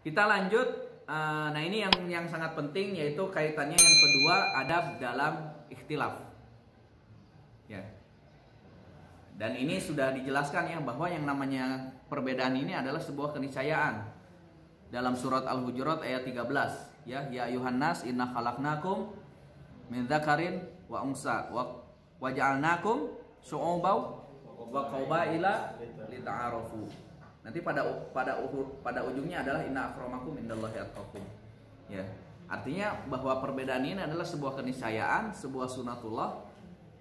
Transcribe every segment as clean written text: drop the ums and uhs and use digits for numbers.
Kita lanjut. Nah ini yang sangat penting, yaitu kaitannya yang kedua, adab dalam ikhtilaf. Ya. Dan ini sudah dijelaskan ya, bahwa yang namanya perbedaan ini adalah sebuah keniscayaan. Dalam surat Al-Hujurat ayat 13, ya ayuhan nas inna khalaqnakum min dzakarin wa unsa wa ja'alnakum syu'uban wa qabaila lita'arafu. Nanti pada ujungnya adalah inna akramakum indallahi atqakum. Ya. Artinya bahwa perbedaan ini adalah sebuah keniscayaan, sebuah sunatullah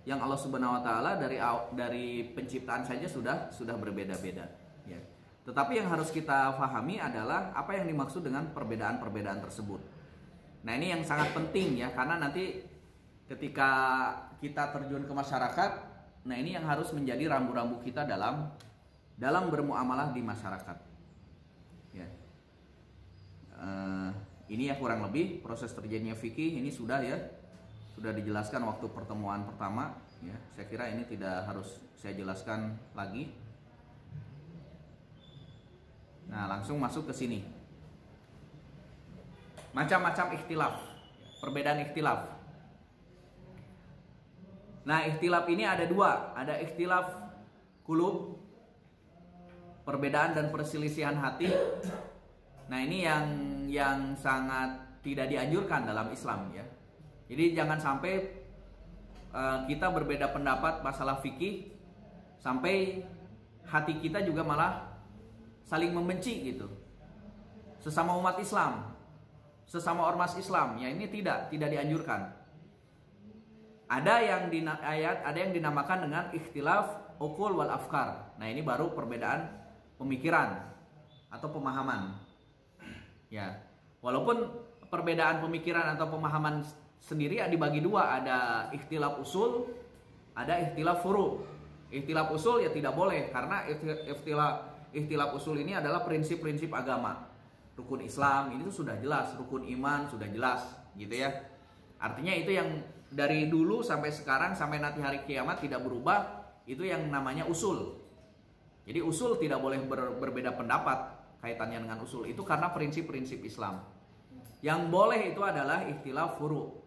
yang Allah Subhanahu wa taala dari penciptaan saja sudah berbeda-beda, ya. Tetapi yang harus kita pahami adalah apa yang dimaksud dengan perbedaan-perbedaan tersebut. Nah, ini yang sangat penting ya, karena nanti ketika kita terjun ke masyarakat, nah ini yang harus menjadi rambu-rambu kita dalam bermuamalah di masyarakat. Ya. Ini ya kurang lebih proses terjadinya fikih ini sudah dijelaskan waktu pertemuan pertama, ya. Saya kira ini tidak harus saya jelaskan lagi. Nah, langsung masuk ke sini. Macam-macam ikhtilaf, perbedaan ikhtilaf. Nah, ikhtilaf ini ada dua, ada ikhtilaf qulub, perbedaan dan perselisihan hati. Nah, ini yang sangat tidak dianjurkan dalam Islam, ya. Jadi jangan sampai kita berbeda pendapat masalah fikih sampai hati kita juga malah saling membenci gitu. Sesama umat Islam, sesama ormas Islam, ya ini tidak dianjurkan. Ada yang dinamakan dengan ikhtilaf uqul wal afkar. Nah, ini baru perbedaan pemikiran atau pemahaman. Ya. Walaupun perbedaan pemikiran atau pemahaman sendiri dibagi dua, ada ikhtilaf usul, ada ikhtilaf furu. Ikhtilaf usul ya tidak boleh, karena ikhtilaf usul ini adalah prinsip-prinsip agama. Rukun Islam ini tuh sudah jelas, rukun iman sudah jelas, gitu ya. Artinya itu yang dari dulu sampai sekarang sampai nanti hari kiamat tidak berubah, itu yang namanya usul. Jadi usul tidak boleh berbeda pendapat kaitannya dengan usul, itu karena prinsip-prinsip Islam. Yang boleh itu adalah ikhtilaf furu'.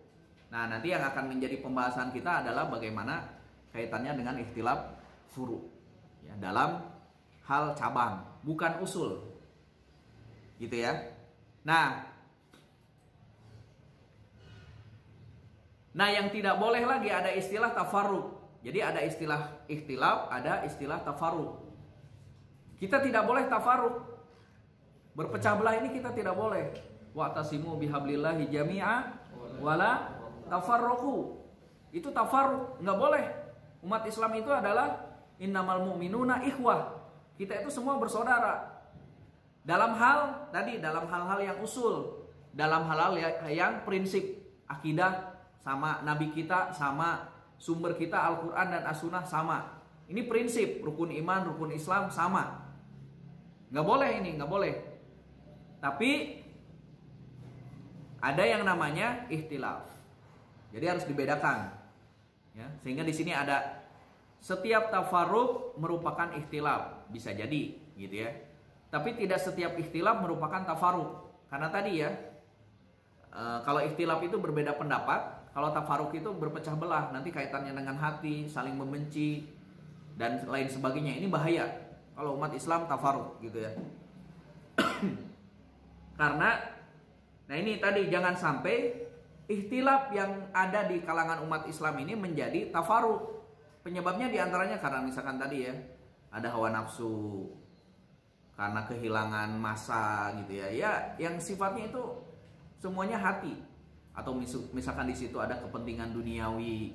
Nah, nanti yang akan menjadi pembahasan kita adalah bagaimana kaitannya dengan ikhtilaf furu', ya, dalam hal cabang, bukan usul, gitu ya. Nah, yang tidak boleh lagi ada istilah tafarruq. Jadi ada istilah ikhtilaf, ada istilah tafarruq. Kita tidak boleh tafarruq. Berpecah belah ini kita tidak boleh. Wa'tasimu bihablillahi jami'a wala tafarruqu. Itu tafarruq, nggak boleh. Umat Islam itu adalah innamal mu'minuna ikhwah. Kita itu semua bersaudara. Dalam hal-hal yang usul, dalam hal-hal yang prinsip akidah sama nabi kita, sama sumber kita Al-Qur'an dan As-Sunnah sama. Ini prinsip rukun iman, rukun Islam sama. Nggak boleh ini, nggak boleh. Tapi ada yang namanya ikhtilaf. Jadi harus dibedakan, ya. Sehingga di sini ada setiap tafarruq merupakan ikhtilaf, bisa jadi, gitu ya. Tapi tidak setiap ikhtilaf merupakan tafarruq. Karena tadi ya, kalau ikhtilaf itu berbeda pendapat, kalau tafarruq itu berpecah belah, nanti kaitannya dengan hati, saling membenci dan lain sebagainya. Ini bahaya kalau umat Islam tafarruq, gitu ya. Karena nah ini tadi jangan sampai ikhtilaf yang ada di kalangan umat Islam ini menjadi tafarruq. Penyebabnya diantaranya karena misalkan tadi ya, ada hawa nafsu, karena kehilangan masa gitu ya. Ya yang sifatnya itu semuanya hati. Atau misalkan di situ ada kepentingan duniawi.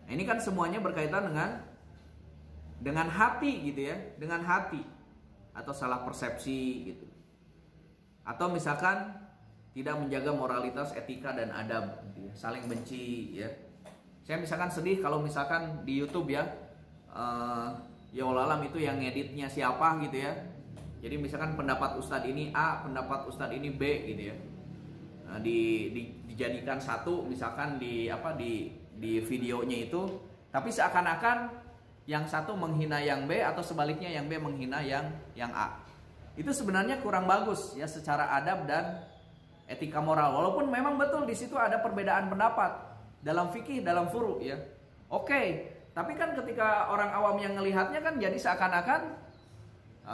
Nah, ini kan semuanya berkaitan dengan hati gitu ya, dengan hati atau salah persepsi gitu. Atau misalkan tidak menjaga moralitas, etika dan adab, gitu ya. Saling benci ya. Saya misalkan sedih kalau misalkan di YouTube ya, ya Allah itu yang ngeditnya siapa gitu ya. Jadi misalkan pendapat Ustadz ini A, pendapat Ustadz ini B gitu ya. Nah, dijadikan satu misalkan di videonya itu, tapi seakan-akan yang satu menghina yang B atau sebaliknya yang B menghina yang A. itu sebenarnya kurang bagus ya secara adab dan etika moral. Walaupun memang betul di situ ada perbedaan pendapat dalam fikih, dalam furu ya. Oke, tapi kan ketika orang awam yang ngelihatnya kan jadi seakan-akan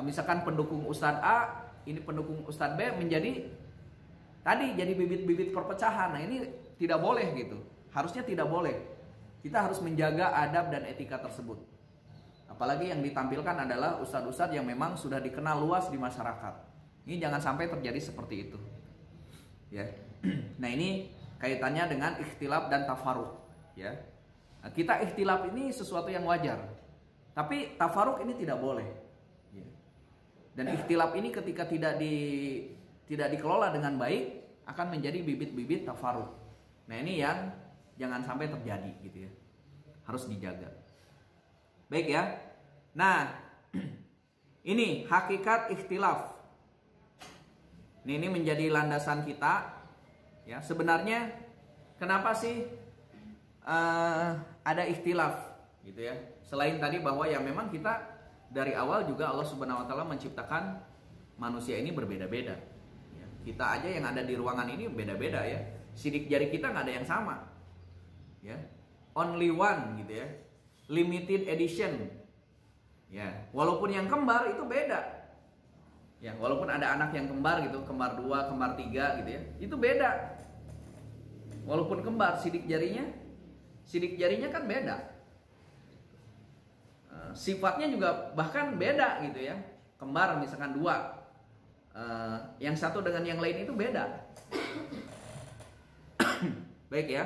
misalkan pendukung Ustadz A, ini pendukung Ustadz B menjadi tadi jadi bibit-bibit perpecahan. Nah, ini tidak boleh gitu. Harusnya tidak boleh. Kita harus menjaga adab dan etika tersebut. Apalagi yang ditampilkan adalah ustadz-ustadz yang memang sudah dikenal luas di masyarakat. Ini jangan sampai terjadi seperti itu. Ya. Nah, ini kaitannya dengan ikhtilaf dan tafarruq, ya. Nah, kita ikhtilaf ini sesuatu yang wajar. Tapi tafarruq ini tidak boleh. Ya. Dan ikhtilaf ini ketika tidak dikelola dengan baik akan menjadi bibit-bibit tafarruq. Nah, ini yang jangan sampai terjadi gitu ya. Harus dijaga. Baik ya. Nah, ini hakikat ikhtilaf. Ini menjadi landasan kita. Ya, sebenarnya kenapa sih ada ikhtilaf gitu ya? Selain tadi bahwa ya memang kita dari awal juga Allah Subhanahu wa taala menciptakan manusia ini berbeda-beda. Ya, kita aja yang ada di ruangan ini beda-beda ya. Sidik jari kita nggak ada yang sama. Ya. Only one gitu ya. Limited edition. Ya, walaupun yang kembar itu beda. Ya, walaupun ada anak yang kembar gitu, kembar 2, kembar 3 gitu ya. Itu beda. Walaupun kembar sidik jarinya kan beda. Sifatnya juga bahkan beda gitu ya. Kembar misalkan 2. Yang satu dengan yang lain itu beda. Baik ya.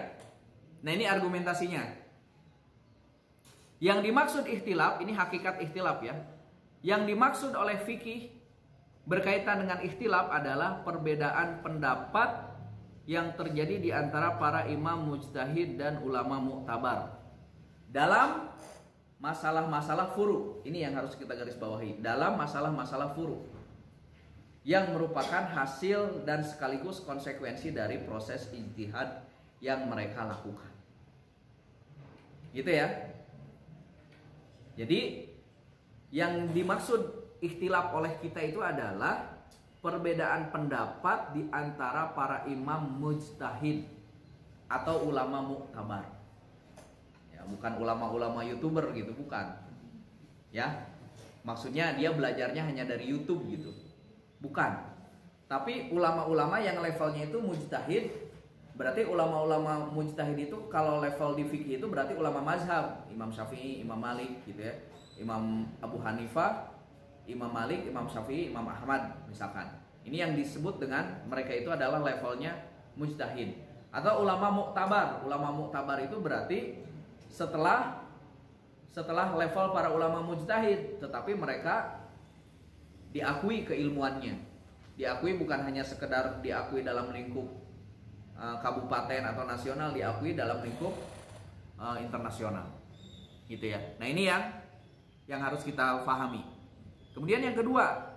Nah, ini argumentasinya. Yang dimaksud ikhtilaf, ini hakikat ikhtilaf ya. Yang dimaksud oleh fikih berkaitan dengan ikhtilaf adalah perbedaan pendapat yang terjadi di antara para imam mujtahid dan ulama mu'tabar dalam masalah-masalah furu. Ini yang harus kita garis bawahi. Dalam masalah-masalah furu yang merupakan hasil dan sekaligus konsekuensi dari proses ijtihad yang mereka lakukan. Gitu ya. Jadi yang dimaksud ikhtilaf oleh kita itu adalah perbedaan pendapat di antara para imam mujtahid atau ulama mu'tabar. Ya, bukan ulama-ulama YouTuber gitu, bukan. Ya. Maksudnya dia belajarnya hanya dari YouTube gitu. Bukan. Tapi ulama-ulama yang levelnya itu mujtahid, berarti ulama-ulama mujtahid itu kalau level di fikih itu berarti ulama mazhab, Imam Syafi'i, Imam Malik gitu ya. Imam Abu Hanifah, Imam Malik, Imam Syafi'i, Imam Ahmad misalkan. Ini yang disebut dengan mereka itu adalah levelnya mujtahid. Atau ulama mu'tabar. Ulama mu'tabar itu berarti setelah level para ulama mujtahid, tetapi mereka diakui keilmuannya. Diakui bukan hanya sekedar diakui dalam lingkup kabupaten atau nasional, diakui dalam lingkup internasional. Gitu ya. Nah, ini yang harus kita pahami. Kemudian yang kedua,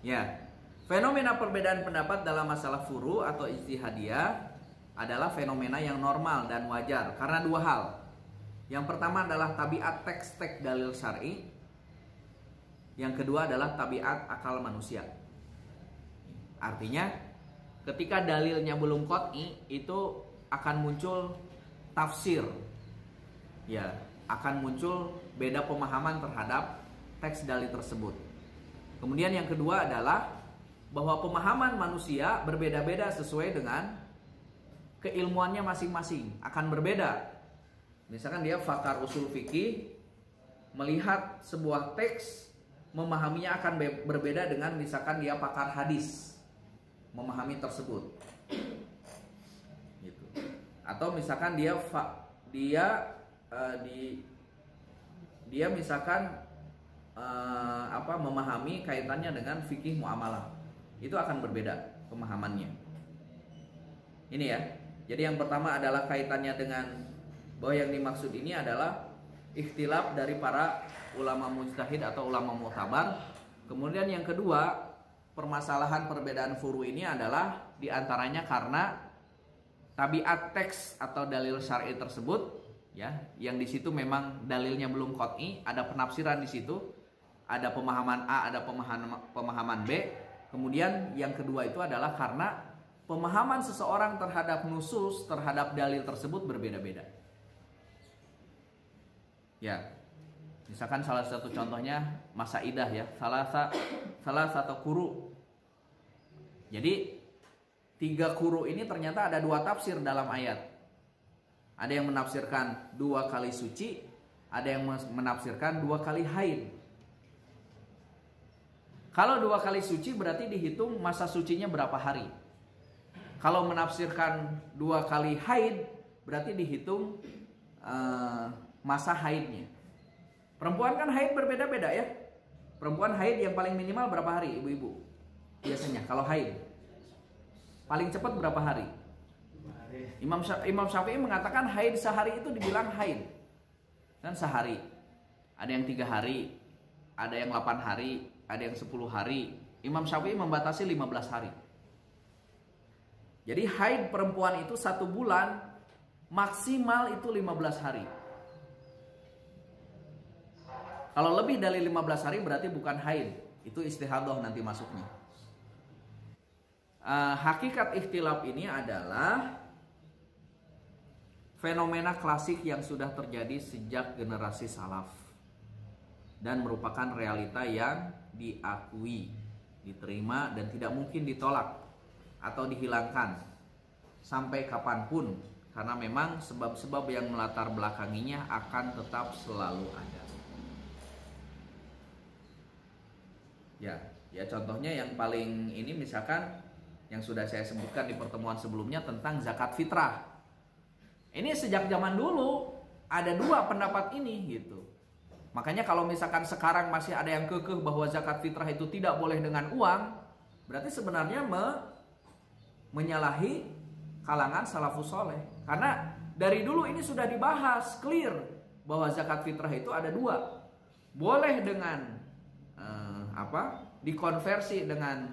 ya, fenomena perbedaan pendapat dalam masalah furu atau ijtihadiyah adalah fenomena yang normal dan wajar karena dua hal. Yang pertama adalah tabiat teks-teks dalil syar'i. Yang kedua adalah tabiat akal manusia. Artinya, ketika dalilnya belum qat'i, itu akan muncul tafsir. Ya, akan muncul beda pemahaman terhadap teks dalil tersebut. Kemudian yang kedua adalah bahwa pemahaman manusia berbeda-beda sesuai dengan keilmuannya masing-masing, akan berbeda. Misalkan dia pakar usul fikih, melihat sebuah teks, memahaminya akan berbeda dengan misalkan dia pakar hadis, memahami tersebut. Gitu. Atau misalkan dia misalkan memahami kaitannya dengan fikih muamalah, itu akan berbeda pemahamannya. Ini ya. Jadi yang pertama adalah kaitannya dengan bahwa yang dimaksud ini adalah ikhtilaf dari para ulama mujtahid atau ulama mu'tabar. Kemudian yang kedua, permasalahan perbedaan furu ini adalah diantaranya karena tabiat teks atau dalil syar'i tersebut, ya, yang di situ memang dalilnya belum qat'i, ada penafsiran di situ, ada pemahaman A, ada pemahaman B. Kemudian yang kedua itu adalah karena pemahaman seseorang terhadap nusus, terhadap dalil tersebut berbeda-beda. Ya, misalkan salah satu contohnya masaidah ya, salah satu kuru. Jadi 3 kuru ini ternyata ada 2 tafsir dalam ayat. Ada yang menafsirkan 2 kali suci, ada yang menafsirkan 2 kali haid. Kalau 2 kali suci berarti dihitung masa sucinya berapa hari. Kalau menafsirkan 2 kali haid berarti dihitung masa haidnya. Perempuan kan haid berbeda-beda ya. Perempuan haid yang paling minimal berapa hari ibu-ibu? Biasanya kalau haid paling cepat berapa hari? Imam Syafi'i mengatakan haid sehari itu dibilang haid. Dan sehari. Ada yang 3 hari, ada yang 8 hari, ada yang 10 hari. Imam Syafi'i membatasi 15 hari. Jadi haid perempuan itu 1 bulan maksimal itu 15 hari. Kalau lebih dari 15 hari berarti bukan haid, itu istihadah nanti masuknya. Hakikat ikhtilaf ini adalah fenomena klasik yang sudah terjadi sejak generasi salaf dan merupakan realita yang diakui, diterima dan tidak mungkin ditolak atau dihilangkan sampai kapanpun, karena memang sebab-sebab yang melatar belakanginya akan tetap selalu ada. Ya contohnya yang paling ini misalkan yang sudah saya sebutkan di pertemuan sebelumnya tentang zakat fitrah. Ini sejak zaman dulu ada 2 pendapat ini gitu. Makanya kalau misalkan sekarang masih ada yang kekeh bahwa zakat fitrah itu tidak boleh dengan uang, berarti sebenarnya menyalahi kalangan salafus soleh. Karena dari dulu ini sudah dibahas clear bahwa zakat fitrah itu ada 2. Boleh dengan dikonversi dengan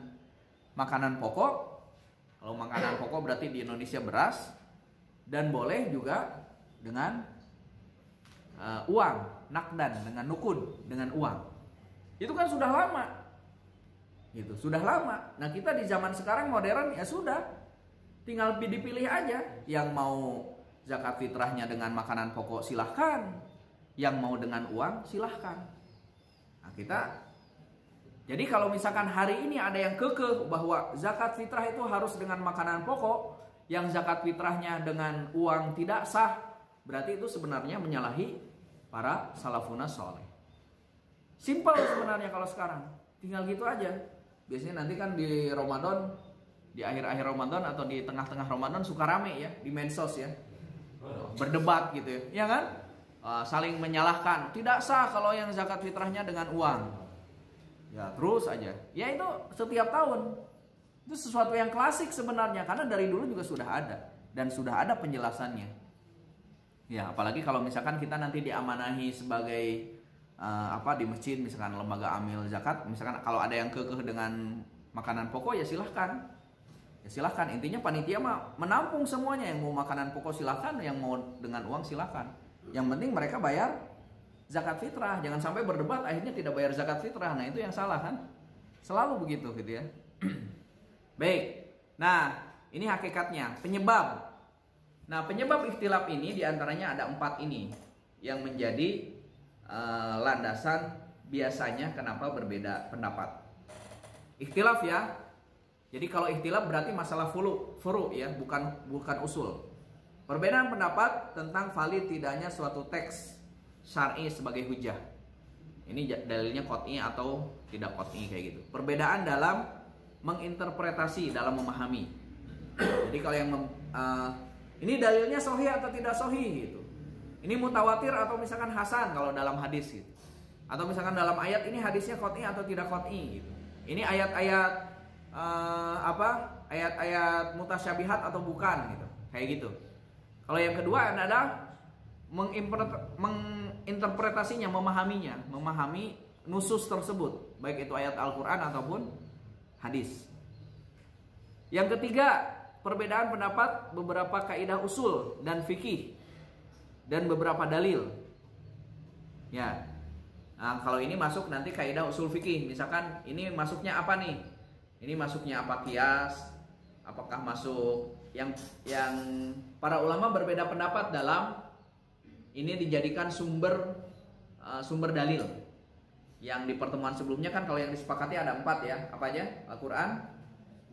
makanan pokok. Kalau makanan pokok berarti di Indonesia beras. Dan boleh juga dengan uang, nakdan, dengan nukun, dengan uang. Itu kan sudah lama. Gitu, sudah lama. Nah, kita di zaman sekarang modern ya sudah. Tinggal dipilih aja. Yang mau zakat fitrahnya dengan makanan pokok silahkan. Yang mau dengan uang silahkan. Nah, jadi kalau misalkan hari ini ada yang kekeh bahwa zakat fitrah itu harus dengan makanan pokok, yang zakat fitrahnya dengan uang tidak sah, berarti itu sebenarnya menyalahi para salafuna soleh. Simpel sebenarnya kalau sekarang, tinggal gitu aja. Biasanya nanti kan di Ramadan, di akhir-akhir Ramadan atau di tengah-tengah Ramadan suka rame ya di medsos ya, berdebat gitu ya kan, saling menyalahkan, tidak sah kalau yang zakat fitrahnya dengan uang. Ya terus aja. Ya itu setiap tahun. Itu sesuatu yang klasik sebenarnya. Karena dari dulu juga sudah ada. Dan sudah ada penjelasannya. Ya apalagi kalau misalkan kita nanti diamanahi sebagai di masjid. Misalkan lembaga amil zakat. Misalkan kalau ada yang kekeh dengan makanan pokok ya silahkan. Ya silahkan. Intinya panitia mah menampung semuanya. Yang mau makanan pokok silahkan. Yang mau dengan uang silahkan. Yang penting mereka bayar zakat fitrah. Jangan sampai berdebat akhirnya tidak bayar zakat fitrah. Nah itu yang salah kan. Selalu begitu gitu ya. Baik. Nah ini hakikatnya. Penyebab. Nah penyebab ikhtilaf ini diantaranya ada 4 ini. Yang menjadi landasan biasanya kenapa berbeda pendapat. Ikhtilaf ya. Jadi kalau ikhtilaf berarti masalah furu ya. Bukan usul. Perbedaan pendapat tentang valid tidaknya suatu teks syar'i sebagai hujah. Ini dalilnya qat'i atau tidak qat'i kayak gitu. Perbedaan dalam menginterpretasi, dalam memahami. Jadi kalau yang ini dalilnya sahih atau tidak sahih gitu. Ini mutawatir atau misalkan hasan kalau dalam hadis gitu. Atau misalkan dalam ayat ini hadisnya qat'i atau tidak qat'i gitu. Ini ayat-ayat ayat-ayat mutasyabihat atau bukan gitu. Kayak gitu. Kalau yang kedua adalah menginterpretasinya, memahami nusus tersebut, baik itu ayat Al-Quran ataupun hadis. Yang ketiga, perbedaan pendapat beberapa kaidah usul dan fikih dan beberapa dalil. Ya. Nah, kalau ini masuk nanti kaidah usul fikih. Misalkan ini masuknya apa nih? Ini masuknya apa kias? Apakah masuk yang para ulama berbeda pendapat dalam ini dijadikan sumber dalil. Yang di pertemuan sebelumnya kan kalau yang disepakati ada 4 ya. Apa aja? Al-Quran,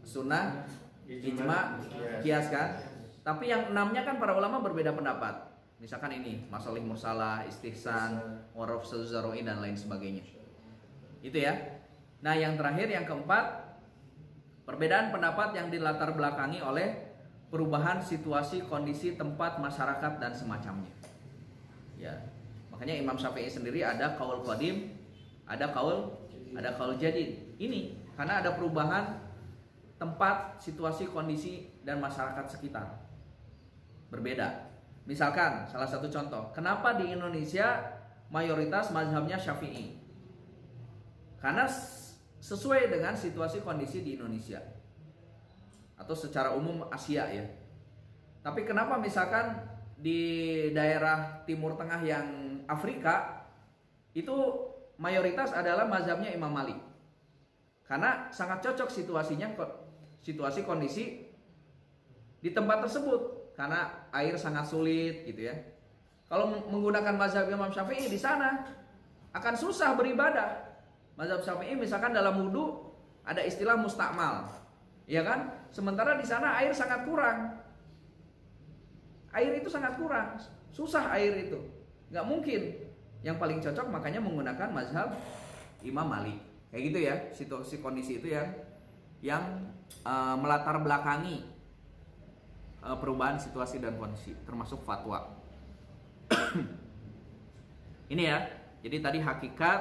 Sunnah, Ijma, Qiyas kan. Tapi yang 6-nya kan para ulama berbeda pendapat. Misalkan ini masalih mursalah, istihsan, waraf zaroi dan lain sebagainya. Itu ya. Nah, yang terakhir yang keempat, perbedaan pendapat yang dilatar belakangi oleh perubahan situasi, kondisi, tempat, masyarakat dan semacamnya. Ya. Makanya Imam Syafi'i sendiri ada qaul qadim, ada qaul jadid. Ini karena ada perubahan tempat, situasi, kondisi dan masyarakat sekitar. Berbeda. Misalkan salah satu contoh, kenapa di Indonesia mayoritas mazhabnya Syafi'i? Karena sesuai dengan situasi kondisi di Indonesia atau secara umum Asia ya. Tapi kenapa misalkan di daerah Timur Tengah yang Afrika itu mayoritas adalah mazhabnya Imam Malik? Karena sangat cocok situasinya, situasi kondisi di tempat tersebut. Karena air sangat sulit gitu ya. Kalau menggunakan mazhab Imam Syafi'i di sana akan susah beribadah. Mazhab Syafi'i misalkan dalam wudu ada istilah mustakmal, ya kan? Sementara di sana air sangat kurang. Air itu sangat kurang, susah air itu, nggak mungkin. Yang paling cocok makanya menggunakan mazhab Imam Malik. Kayak gitu ya, situasi kondisi itu yang melatar belakangi perubahan situasi dan kondisi, termasuk fatwa. Ini ya. Jadi tadi hakikat,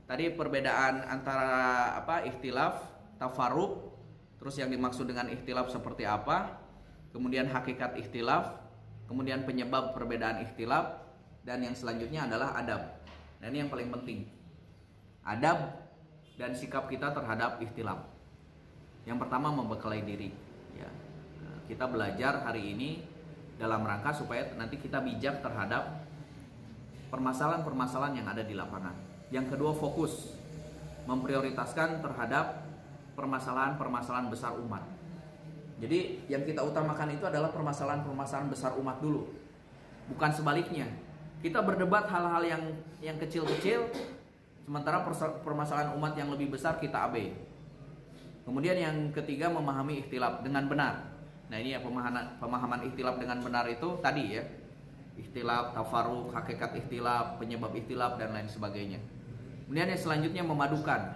tadi perbedaan antara ikhtilaf, tafarruq, terus yang dimaksud dengan ikhtilaf seperti apa, kemudian hakikat ikhtilaf, kemudian penyebab perbedaan ikhtilaf, dan yang selanjutnya adalah adab. Dan ini yang paling penting. Adab dan sikap kita terhadap ikhtilaf. Yang pertama, membekali diri, ya. Kita belajar hari ini dalam rangka supaya nanti kita bijak terhadap permasalahan-permasalahan yang ada di lapangan. Yang kedua, fokus memprioritaskan terhadap permasalahan-permasalahan besar umat. Jadi yang kita utamakan itu adalah permasalahan-permasalahan besar umat dulu, bukan sebaliknya. Kita berdebat hal-hal yang kecil-kecil, sementara permasalahan umat yang lebih besar kita abai. Kemudian yang ketiga, memahami ikhtilaf dengan benar. Nah, ini ya pemahaman ikhtilaf dengan benar itu tadi ya. Ikhtilaf, tafarruq, hakikat ikhtilaf, penyebab ikhtilaf dan lain sebagainya. Kemudian yang selanjutnya memadukan.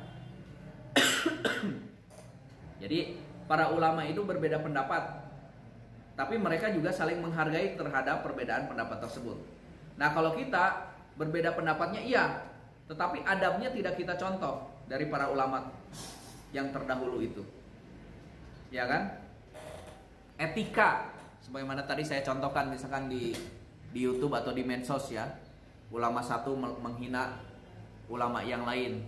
Jadi para ulama itu berbeda pendapat, tapi mereka juga saling menghargai terhadap perbedaan pendapat tersebut. Nah, kalau kita berbeda pendapatnya iya, tetapi adabnya tidak kita contoh dari para ulama yang terdahulu itu. Ya kan? Etika, sebagaimana tadi saya contohkan misalkan di YouTube atau di medsos ya, ulama satu menghina ulama yang lain.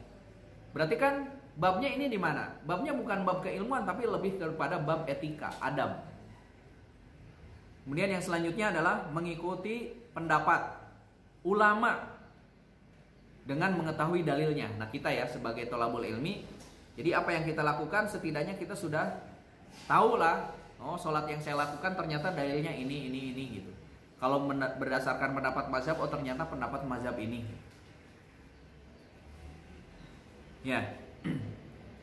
Berarti kan babnya ini di mana? Babnya bukan bab keilmuan, tapi lebih kepada bab etika, adab. Kemudian yang selanjutnya adalah mengikuti pendapat ulama dengan mengetahui dalilnya. Nah, kita ya sebagai thalabul ilmi, jadi apa yang kita lakukan setidaknya kita sudah tahu lah. Oh, sholat yang saya lakukan ternyata dalilnya ini gitu. Kalau berdasarkan pendapat mazhab, oh ternyata pendapat mazhab ini. Ya.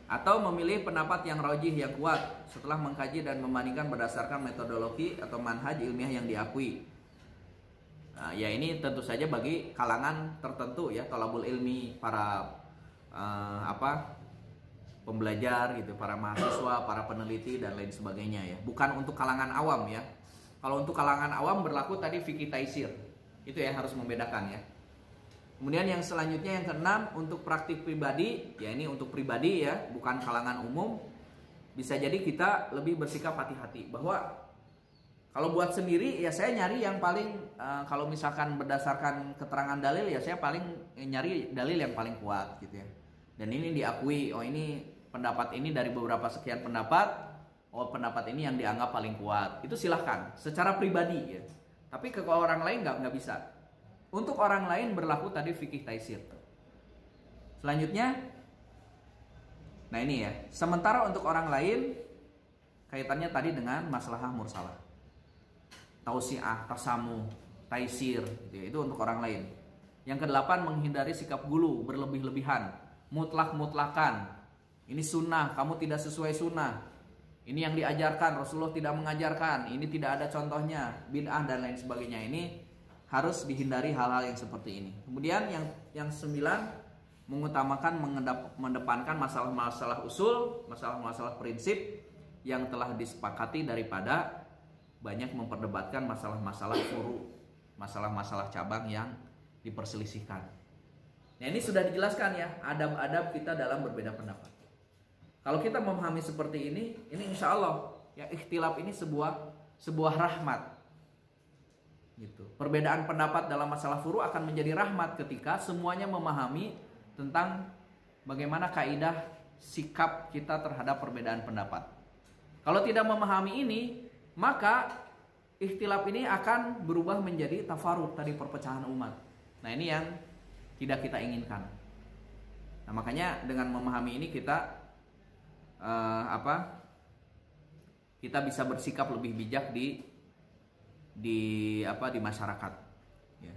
Atau memilih pendapat yang rajih, yang kuat setelah mengkaji dan membandingkan berdasarkan metodologi atau manhaj ilmiah yang diakui. Nah, ya ini tentu saja bagi kalangan tertentu ya, thalabul ilmi, para pembelajar gitu, para mahasiswa, para peneliti dan lain sebagainya ya. Bukan untuk kalangan awam ya. Kalau untuk kalangan awam berlaku tadi fikih taisir. Itu ya harus membedakan ya. Kemudian yang selanjutnya yang keenam, untuk praktik pribadi, ya ini untuk pribadi ya, bukan kalangan umum. Bisa jadi kita lebih bersikap hati-hati bahwa kalau buat sendiri ya saya nyari yang paling kalau misalkan berdasarkan keterangan dalil ya saya paling nyari dalil yang paling kuat gitu ya. Dan ini diakui, oh ini pendapat ini dari beberapa sekian pendapat, oh pendapat ini yang dianggap paling kuat. Itu silahkan, secara pribadi ya. Tapi ke orang lain nggak bisa. Untuk orang lain berlaku tadi fikih taisir. Selanjutnya, nah ini ya, sementara untuk orang lain kaitannya tadi dengan maslahah mursalah, tausiah, tasamu, taisir, gitu ya, itu untuk orang lain. Yang kedelapan, menghindari sikap gulu, berlebih-lebihan, mutlak-mutlakan. Ini sunnah, kamu tidak sesuai sunnah. Ini yang diajarkan, Rasulullah tidak mengajarkan. Ini tidak ada contohnya, bid'ah dan lain sebagainya. Ini harus dihindari hal-hal yang seperti ini. Kemudian yang 9, mengutamakan, mendepankan masalah-masalah usul, masalah-masalah prinsip yang telah disepakati daripada banyak memperdebatkan masalah-masalah furu, masalah-masalah cabang yang diperselisihkan. Nah, ini sudah dijelaskan ya, adab-adab kita dalam berbeda pendapat. Kalau kita memahami seperti ini insya Allah ya, ikhtilaf ini sebuah rahmat. Gitu. Perbedaan pendapat dalam masalah furu akan menjadi rahmat ketika semuanya memahami tentang bagaimana kaidah sikap kita terhadap perbedaan pendapat. Kalau tidak memahami ini, maka ikhtilaf ini akan berubah menjadi tafarud, tadi perpecahan umat. Nah, ini yang tidak kita inginkan. Nah, makanya dengan memahami ini kita kita bisa bersikap lebih bijak di masyarakat. Ya.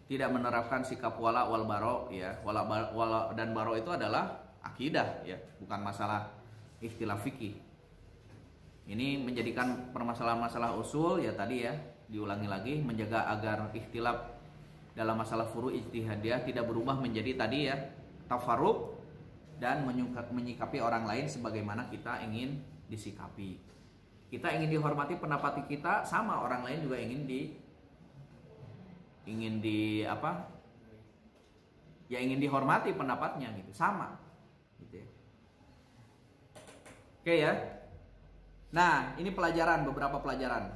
Tidak menerapkan sikap wala wal baro ya. Wala dan baro itu adalah akidah ya, bukan masalah ikhtilaf fikih. Ini menjadikan permasalahan-masalah usul ya tadi ya, diulangi lagi, menjaga agar ikhtilaf dalam masalah furu ijtihadiyah tidak berubah menjadi tadi ya tafarruq dan menyikapi orang lain sebagaimana kita ingin disikapi. Kita ingin dihormati pendapat kita, sama orang lain juga ingin dihormati pendapatnya gitu, sama gitu ya. Oke ya. Nah, ini beberapa pelajaran.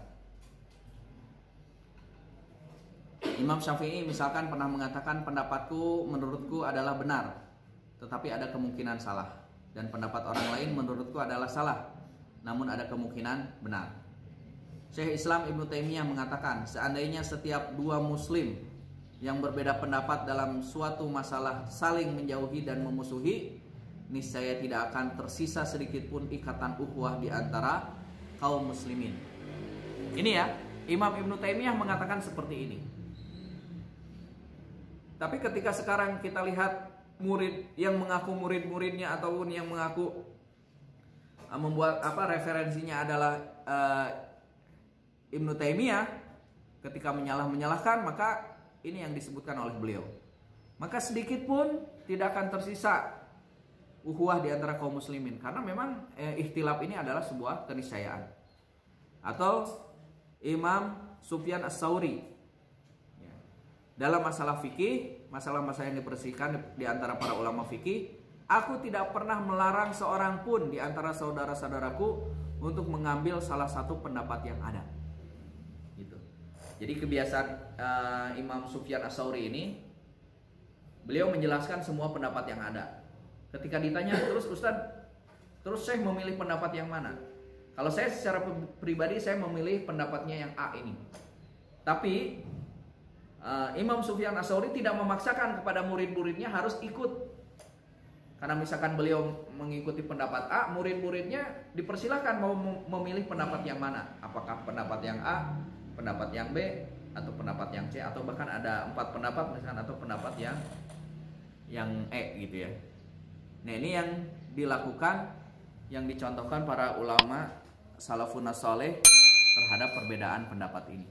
Imam Syafi'i misalkan pernah mengatakan, pendapatku menurutku adalah benar, tetapi ada kemungkinan salah, dan pendapat orang lain menurutku adalah salah, namun ada kemungkinan benar. Syekh Islam Ibnu Taimiyah mengatakan, seandainya setiap dua muslim yang berbeda pendapat dalam suatu masalah saling menjauhi dan memusuhi, niscaya tidak akan tersisa sedikit pun ikatan ukhuwah di antara kaum muslimin. Ini ya, Imam Ibnu Taimiyah mengatakan seperti ini. Tapi ketika sekarang kita lihat murid yang mengaku murid-muridnya ataupun yang mengaku membuat referensinya adalah Ibnu Taimiyah, ketika menyalahkan, maka ini yang disebutkan oleh beliau. Maka sedikit pun tidak akan tersisa ukhuwah di antara kaum muslimin, karena memang ikhtilaf ini adalah sebuah keniscayaan. Atau Imam Sufyan Ats-Tsauri ya, dalam masalah fikih, masalah-masalah yang dipersihkan di antara para ulama fikih, aku tidak pernah melarang seorang pun di antara saudara-saudaraku untuk mengambil salah satu pendapat yang ada. Gitu. Jadi kebiasaan Imam Sufyan Ats-Tsauri ini, beliau menjelaskan semua pendapat yang ada. Ketika ditanya, terus Ustadz, terus saya memilih pendapat yang mana? Kalau saya secara pribadi, saya memilih pendapatnya yang A ini. Tapi Imam Sufyan Ats-Tsauri tidak memaksakan kepada murid-muridnya harus ikut. Karena misalkan beliau mengikuti pendapat A, murid-muridnya dipersilahkan mau memilih pendapat yang mana. Apakah pendapat yang A, pendapat yang B, atau pendapat yang C, atau bahkan ada 4 pendapat misalkan, atau pendapat yang E gitu ya. Nah, ini yang dilakukan, yang dicontohkan para ulama salafun saleh terhadap perbedaan pendapat ini.